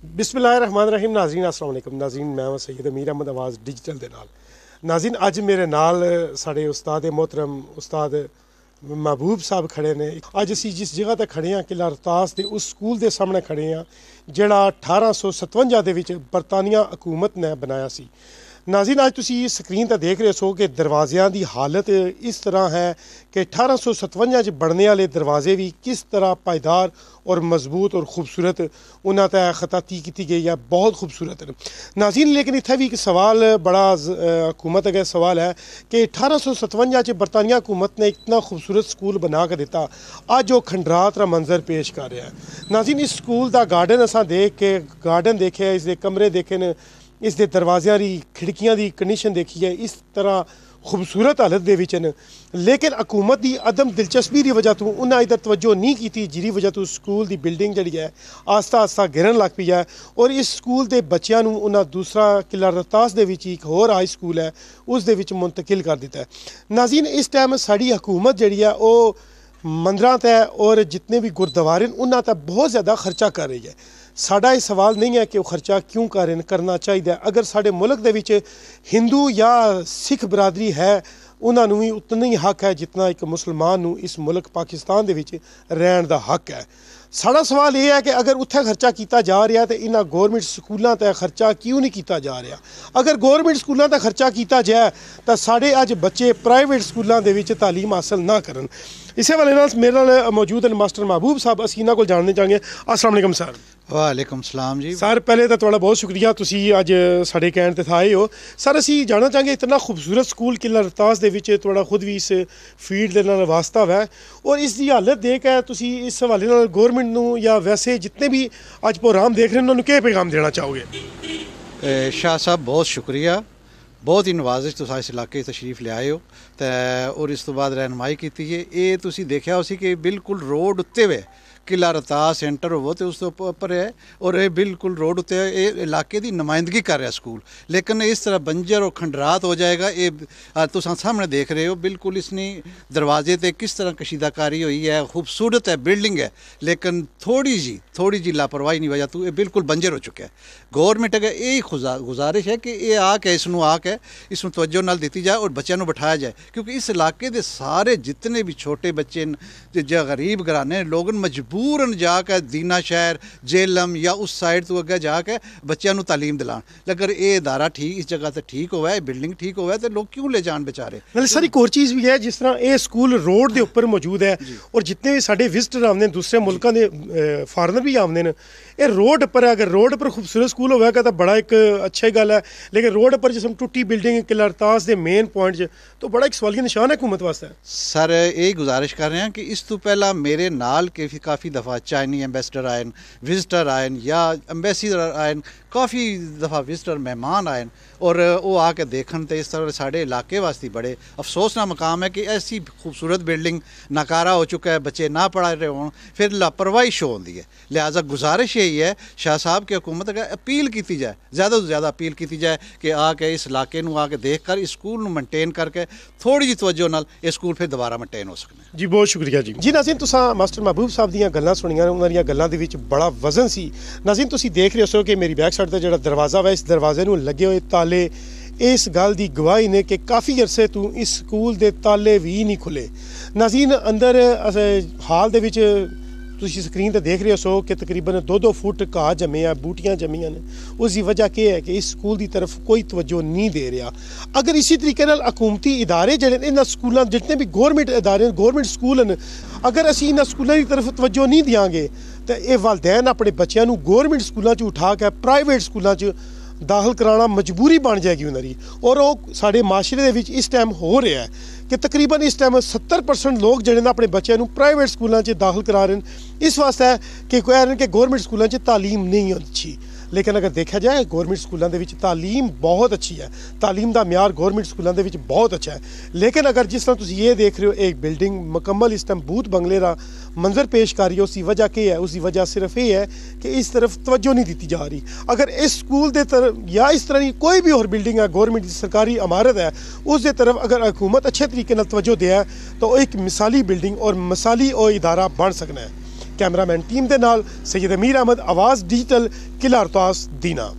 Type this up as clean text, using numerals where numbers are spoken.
बिस्मिल्लाहिर्रहमानिर्रहीम। नाज़रीन अस्सलाम वालेकुम। नाज़रीन मैं सैयद अमीर अहमद आवाज़ डिजिटल के नाल। नाज़रीन अज मेरे नाल साढ़े उस्ताद मोहतरम उस्ताद महबूब साहब खड़े ने। अज असी जिस जगह ते खड़े हैं किला रतास के उस स्कूल के सामने खड़े हैं जिहड़ा 1857 दे विच बरतानिया हुकूमत ने बनाया सी। नाज़रीन अज तुसी स्क्रीन ते देख रहे हो कि दरवाज़ियां की हालत इस तरह है कि 1857 बनने वाले दरवाजे भी किस तरह पायदार और मजबूत और खूबसूरत उन्होंने तय खताती की गई है, बहुत खूबसूरत है नाज़रीन। लेकिन इत्थे भी एक सवाल बड़ा हुकूमत अगर सवाल है कि 1857 बरतानिया हुकूमत ने इतना खूबसूरत स्कूल बना के दिता, अज वो खंडरात का मंजर पेश कर रहा है। नाज़रीन इस स्कूल का गार्डन असां देख के गार्डन देखे, इसके कमरे देखे न, इसके दरवाज़ियां की खिड़कियां की कंडीशन देखी है, इस तरह खूबसूरत हालत दे विच न। लेकिन हुकूमत की अदम दिलचस्पी की वजह तो उन्हें इधर तवज्जो नहीं की, जिहदी वजह तो स्कूल की बिल्डिंग जी है आस्ता आस्ता गिरन लग पई है। और इस स्कूल के बच्चों उन्हें दूसरा किला रतास दे विच एक होर हाई स्कूल है उस दे विच मुंतकिल कर दिता है। नाज़रीन इस टाइम साड़ी हुकूमत जी है वो मंदिरां ते और जितने भी गुरुद्वारे उन्होंने ते बहुत ज़्यादा खर्चा कर रही है। साडा ये सवाल नहीं है कि वो खर्चा क्यों करना चाहिए। अगर साडे मुल्क दे विच हिंदू या सिख बरादरी है उन्होंने भी उतना ही हक है जितना एक मुसलमान नूं इस मुल्क पाकिस्तान दे विच रहण दा हक है। साड़ा सवाल यह है कि अगर उत्थे खर्चा किया जा रहा है तो इन्हां गौरमेंट स्कूलों ते खर्चा क्यों नहीं किया जा रहा। अगर गौरमेंट स्कूलों ते खर्चा किया जाए तो साढ़े अज बच्चे प्राइवेट स्कूलों दे विच तालीम हासिल ना करन। इसे वाले नाल मेरे नाल मौजूद हैं मास्टर महबूब साहब। असीं इन्हां कोल जानने चाहांगे। अस्सलाम वालेकुम सर। वालेकुम सलाम जी। सर पहले तो तुहाडा बहुत शुक्रिया, तुसी अज साडे कहण ते आए हो। सर असीं जानना चाहांगे इतना खूबसूरत स्कूल किला रतास दे विच तुहाडा खुद भी इस फील्ड दे नाल वास्ता है और इसकी हालत देख के तुसी इस हवाले नाल गौरमेंट नूं या वैसे जितने भी अज प्रोग्राम देख रहे हैं उन्होंने क्या पैगाम देना चाहोगे? शाह साहब बहुत शुक्रिया, बहुत ही नवाजिश तुस इस इलाके तशरीफ ले आए हो तो और इस तो बाद रहनमाई की है। ये तुसी देखा उसी कि बिल्कुल रोड उत्ते वे किला रतास सेंटर हो तो उस उपर है और ये बिल्कुल रोड उत्ते ये इलाके की नुमाइंदगी कर रहा स्कूल। लेकिन इस तरह बंजर और खंडरात हो जाएगा ये तुस सामने देख रहे हो। बिल्कुल इसने दरवाजे ते किस तरह कशीदाकारी हुई है, खूबसूरत है बिल्डिंग है, लेकिन थोड़ी जी लापरवाही की वजह तो ये बिल्कुल बंजर हो चुका है। गौरमेंट अगर यही गुजारिश है कि ये आके इसनों तवज्जो नाल दी जाए और बच्चों को बिठाया जाए, क्योंकि इस इलाके के सारे जितने भी छोटे बच्चे जो गरीब घराने लोग मजबूरन जाकर दीना शहर जेलम या उस साइड तो अगर जाके बच्चों को तालीम दिलान। अगर ये इदारा ठीक इस जगह से ठीक होवे, बिल्डिंग ठीक होवे तो लोग क्यों ले जान बेचारे। नाले सर एक और चीज़ भी है, जिस तरह ये स्कूल रोड के उपर मौजूद है और जितने भी साढ़े विजिटर आते हैं दूसरे मुल्कों के फॉरनर भी आते हैं, ये रोड पर अगर रोड पर खूबसूरत स्कूल होगा तो बड़ा एक अच्छी गल है। लेकिन रोड पर जिसम टुटी बिल्डिंग किला रतास के मेन पॉइंट तो बड़ा एक सवालिया निशान है हुकूमत वास्ते। सर यही गुजारिश कर रहे हैं कि इस तो पहला मेरे नाल के काफ़ी दफ़ा चाइनी एम्बेसडर आए, विजिटर आए या एम्बेसडर आए, काफ़ी दफ़ा विजिटर मेहमान आए और वो आके देखन तो इस तरह साढ़े इलाके वास्ते बड़े अफसोस ना मकाम है कि ऐसी खूबसूरत बिल्डिंग नकारा हो चुका है, बच्चे ना पढ़ा रहे हों, फिर लापरवाही शो होती है। लिहाजा गुजारिश यही है शाह साहब की हुकूमत अगर अपील की जाए, ज़्यादा से ज़्यादा अपील की जाए कि आके इस इलाके में आके देख कर इस स्कूल मेनटेन करके थोड़ी जी तवज्जो नाल ये स्कूल फिर दोबारा मेनटेन हो सकना। जी बहुत शुक्रिया जी। जी नाज़रीन तुसां मास्टर महबूब साहब दीयां गल्लां सुनियां, उन्हां दीयां गल्लां दे विच बड़ा वजन सी। नाज़रीन तुसीं देख रहे हो कि मेरी बैक साइड ते जिहड़ा दरवाज़ा है इस दरवाजे नूं लगे हुए ताले इस गल की गवाही ने कि काफ़ी अरसे तो इस स्कूल के ताले भी नहीं खुले। नाज़रीन अंदर हाल दे विच तुसीं स्क्रीन ते देख रहे हो कि तकरीबन 2-2 फुट घाह जमे आ, बूटियां जमियां ने। उसकी वजह क्या है कि इस स्कूल की तरफ कोई तवज्जो नहीं दे रहा। अगर इसी तरीके नाल हुकूमती इदारे जिहड़े इन्हां स्कूलों जितने भी गौरमेंट इदारे गौरमेंट स्कूल न, अगर असीं इन्हां स्कूलों की तरफ तवज्जो नहीं देंगे तो ये वालदैन अपने बच्चों को गौरमेंट स्कूलों उठा के प्राइवेट स्कूलों दाखिल कराना मजबूरी बन जाएगी उन्होंने। और वो साढ़े माशरे दे इस टाइम हो रहा है कि तकरीबन इस टाइम 70% लोग जिहड़े अपने बच्चों को प्राइवेट स्कूलों दाखिल करा रहे हैं इस वास्ते कि कह रहे हैं कि गौरमेंट स्कूलों तालीम नहीं अच्छी। लेकिन अगर देखा जाए गौरमेंट स्कूलों के तालीम बहुत अच्छी है, तालीम का म्यार गौरमेंट स्कूलों के बहुत अच्छा है। लेकिन अगर जिस तरह तुम ये देख रहे हो एक बिल्डिंग मुकम्मल इस टाइम बूथ बंगले का मंजर पेश कर रही है, उसकी वजह क्या है? उसकी वजह सिर्फ ये है कि इस तरफ तवज्जो नहीं दी जा रही। अगर इस स्कूल के तरफ या इस तरह की कोई भी और बिल्डिंग है गौरमेंट की सरकारी इमारत है उस तरफ अगर हुकूमत अच्छे तरीके तवज्जो दे तो एक मिसाली बिल्डिंग और मिसाली और इदारा बन सकना है। कैमरामैन टीम के नाल सैयद अमीर अहमद, आवाज़ डिजिटल, किला अरतास, दीना।